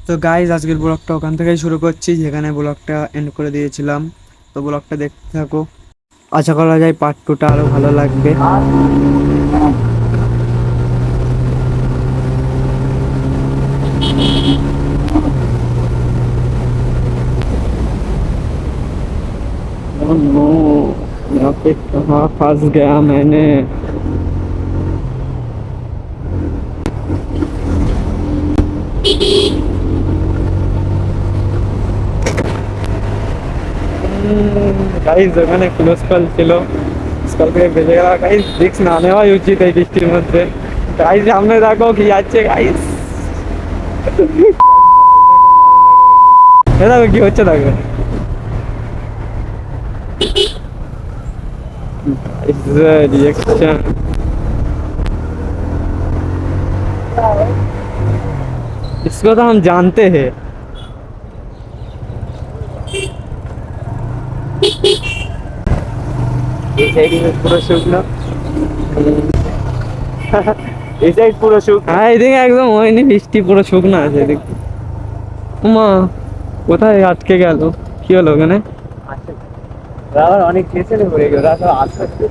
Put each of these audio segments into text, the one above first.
তো গাইজ আজকের ব্লগটা ওখান থেকেই শুরু করছি যেখানে ব্লগটা এন্ড করে দিয়েছিলাম। তো ব্লগটা দেখতে থাকো, আশা করা যায় পার্ট টুটা আরো ভালো লাগবে। नो, यहाँ पे कहाँ फंस गया मैंने। গাইজ ওখানে ক্লোজ কল ছিল, কল থেকে বেজে গেল। গাইজ রিস্ক না নেওয়াই উচিত এই বৃষ্টির মধ্যে। গাইজ সামনে দেখো কি যাচ্ছে গাইজ, দেখো কি হচ্ছে দেখো। रिएक्शन इसको तो हम जानते हैं। পুরো শুকনো, এই সাইড পুরো শুকনো। হ্যাঁ এদিকে একদম হয়নি বৃষ্টি, পুরো শুকনো আছে এদিক। মা কোথায় আটকে গেল, কি হলো ওখানে? আবার অনেক পেছনে পড়ে গেল, আসলে আস্তে আস্তে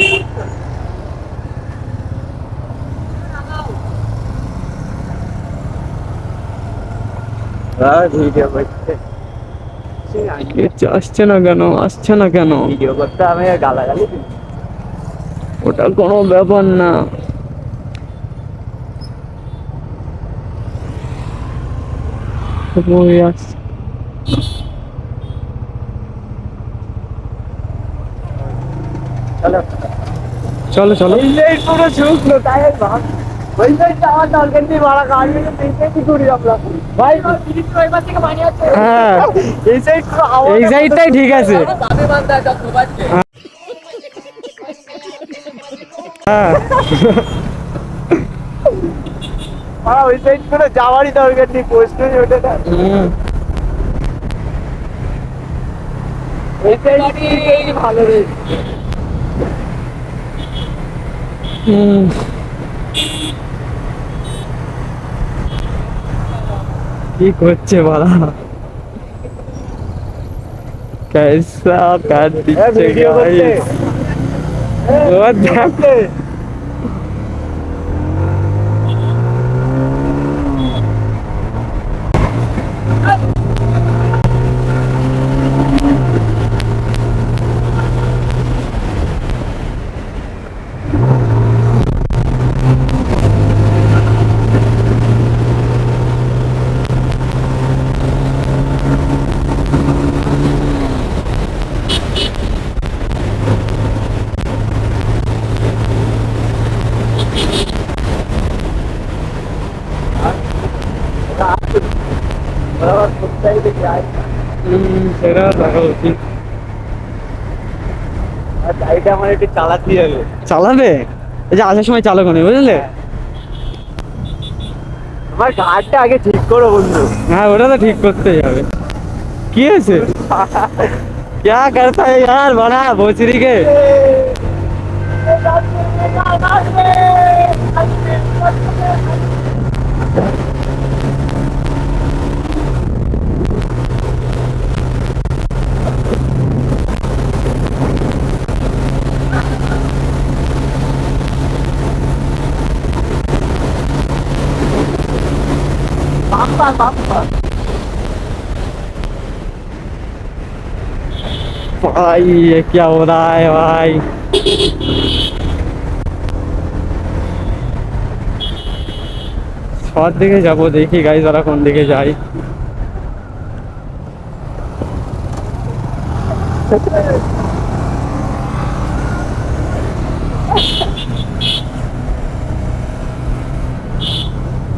ভিডিও করছে। আসছে না কেন, আসছে না কেন? ভিডিও করতে আমি গালাগালি, ওটা কোনো ব্যাপার না। চলো চলো পুরো শুকনো টায়ার ভাগ। ওই সাইডটা আমার দরকার নেই, মারা গাড়ি কি করি আমরা ভাই? হ্যাঁ এই সাইড, এই সাইডটাই ঠিক আছে। হ্যাঁ ওই সাইড করে যাওয়ারই দরকার নেই, প্রশ্নই ওঠে না। এই সাইড ভালো রে। কি করছে বলা, कैसा कर दिखे गाइस। वो देखते সেটা দেখা উচিত। গাড়িটা আমার একটু চালাতে হবে। চালাবে? এই যে আসার সময় চালাবো না, বুঝলে? আমার গাড়িটা আগে ঠিক করো বন্ধু। হ্যাঁ ওটা তো ঠিক করতেই হবে। কি হয়েছে? क्या करता है यार बड़ा भोसरी के। भाई ये क्या हो रहा है भाई? সব দিকে যাবো, দেখি গাইজ ওরা কোন দিকে যায়।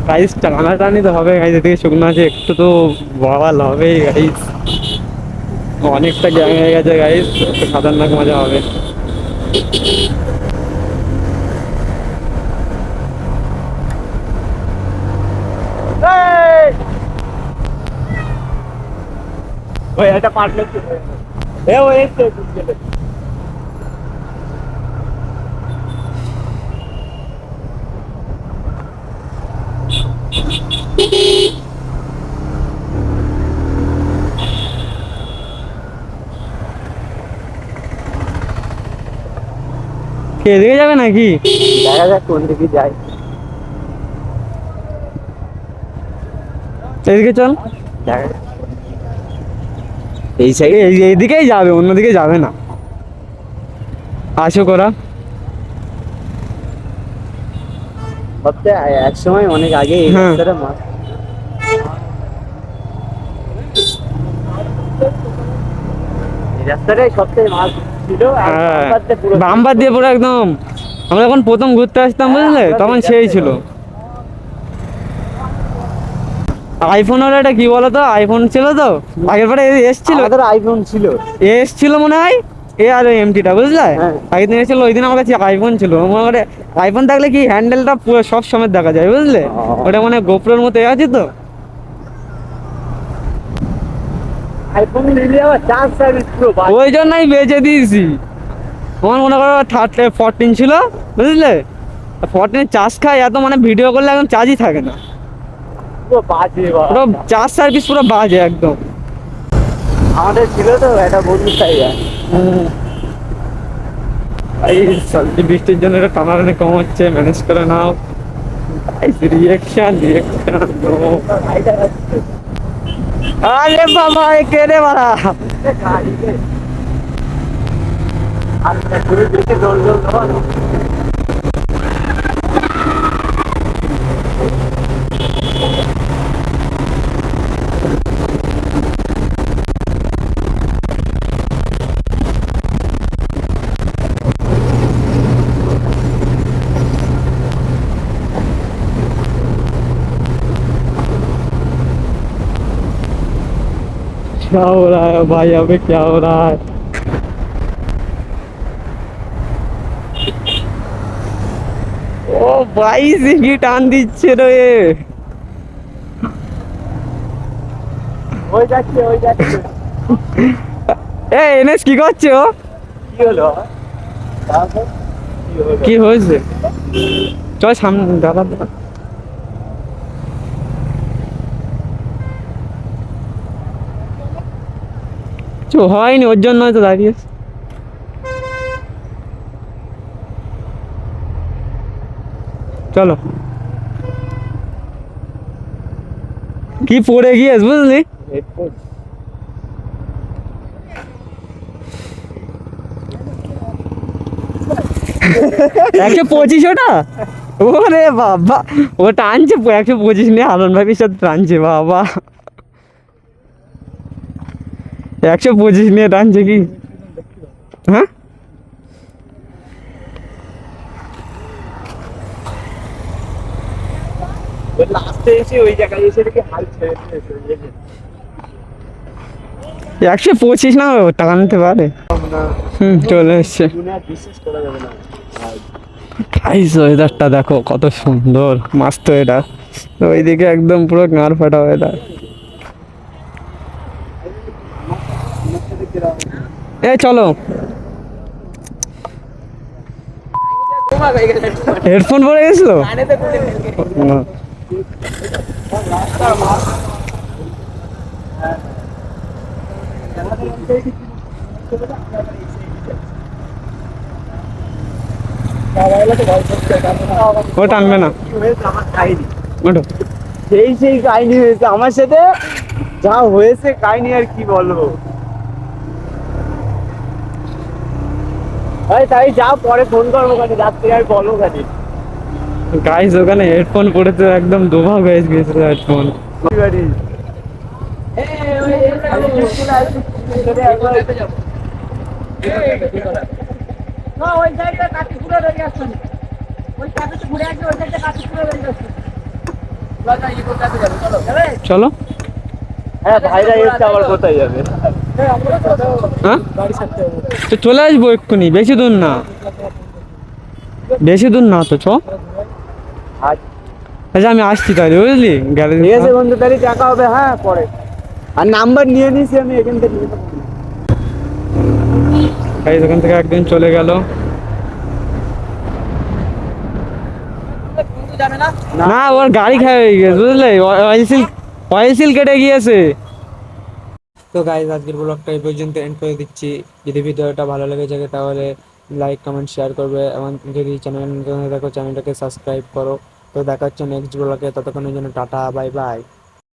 গাইজ টানাটানি তো হবে গাইজ, এদিকে শুকনো আছে একটু তো বওয়াল হবেই গাইজ। অনেকটা গ্যাং হয়ে গেছে গাইজ, একটু খতরনাক মজা হবে। ওই একটা পার্টনার এ ও এসে এদিকে যাবে নাকি? দেখা যাক কোন দিকে যাই। এদিকে চল। দেখা যাক। এই সাইডে এইদিকেই যাবে, অন্যদিকে যাবে না। আসো করা। সবচেয়ে এক সময় অনেক আগে এই হ্যাঁ। রাস্তাটা মাছ এই রাস্তাটাই সবচেয়ে মাছ ছিল। আর হ্যাঁ, বাম্পারতে পুরো বাম্পার দিয়ে পুরো একদম। আমরা যখন প্রথম ঘুরতে আসতাম বুঝলে, আমরা তখন দেখে সেই আসতে ছিল। পারি। আইফোন হলো, এটা কি বলতো, আইফোন ছিল তো আগের বারে এসছিল, আমাদের আইফোন ছিল। এসছিল মনে হয়। এ আর এমটিটা বুঝলে, হ্যাঁ। আগের দিন এসেছিল, ওই দিন আমার কাছে আইফোন ছিল। আমার আইফোন থাকলে কি হ্যান্ডেলটা পুরো সব সময় দেখা যায় বুঝলে, ওটা মানে গোপ্রোর মতো আছে তো। আইফোন নিলে আবার চার্জ সার্ভিস পুরো ওই জন্যই বেচে দিয়েছি। আমার মনে করো 14 ছিল বুঝলে, 14 চার্জ খায় এত, মানে ভিডিও করলে একদম চার্জই থাকে না, পুরো বাজে পুরো চার্জ সার্ভিস পুরো বাজে একদম। আমাদের ছিল তো একটা বন্ধু তাই এই সালটি বৃষ্টির জন্য এটা টানাটানি কম হচ্ছে, ম্যানেজ করে নাও। Reaction reaction. আরে বাবা, এ কে রে বাড়া? क्या हो रहा है भाई, अबे क्या हो रहा है? ও ভাই, সিঙ্গি টান দিচ্ছে রে। ওই যাচ্ছে ওই যাচ্ছে। এ এনএস কি করছে ও? কি হলো? কি হয়েছে? চল সামনে দাদা। কিছু হয়নি, ওর জন্য হয়তো দাঁড়িয়ে। চলো। কি পড়ে গিয়েছ বুঝলি? 125 ওটা? ওরে বাবা, ও টানছে 125 নিয়ে, হারন ভাবির সাথে টানছে বাবা। 125 নিয়ে টানছে কি? হ্যাঁ, লাস্টে এসে ওই জায়গায় এসে দেখি হাল ছেড়ে দিয়েছে। 125 না টানতে পারে। চলে এসছে। বিশ্বাস করা যাবে না। গাইস ওয়েদারটা দেখো কত সুন্দর, মস্ত ওয়েদার। ওইদিকে একদম পুরো গাঁড় ফাটা ওয়েদার। এ চলো। হেডফোন পরে গেছিল। ও টানবে না, ওঠো। সেই কাহিনী হয়েছে আমার সাথে, যা হয়েছে কাহিনী আর কি বলবো। তাই যা পরে ফোন করবো কাছে, রাত্রে আর বলবো কাছে। গাইস ওখানে হেডফোন পড়েছে, একদম দুভাগ হয়ে গিয়েছিল হেডফোন। চলো। হ্যাঁ ভাইরা এসছে, আবার কোথায় যাবে? হ্যাঁ, তো চলে আসবো এক্ষুনি, বেশি দূর না, বেশি দূর না তো চ। আচ্ছা আমি আসছি তাহলে বুঝলি, গ্যারেজ। ঠিক আছে বন্ধু, তাহলে টাকা হবে হ্যাঁ পরে। আর নাম্বার নিয়ে নিছি আমি এখান থেকে। গাইস ওখান থেকে একদিন চলে গেল। না, ওর গাড়ি খারাপ হয়ে গেছে বুঝলে, অয়েল সিল কেটে গিয়েছে। তো গাইস আজকের ব্লগটা এই পর্যন্ত এন্ড করে দিচ্ছি। যদি ভিডিওটা ভালো লেগে থাকে তাহলে লাইক কমেন্ট শেয়ার করবে, এবং যদি চ্যানেল দেখো চ্যানেলটাকে সাবস্ক্রাইব করো। তো দেখা হচ্ছে নেক্সট ব্লগে, ততক্ষণের জন্য টাটা বাই বাই।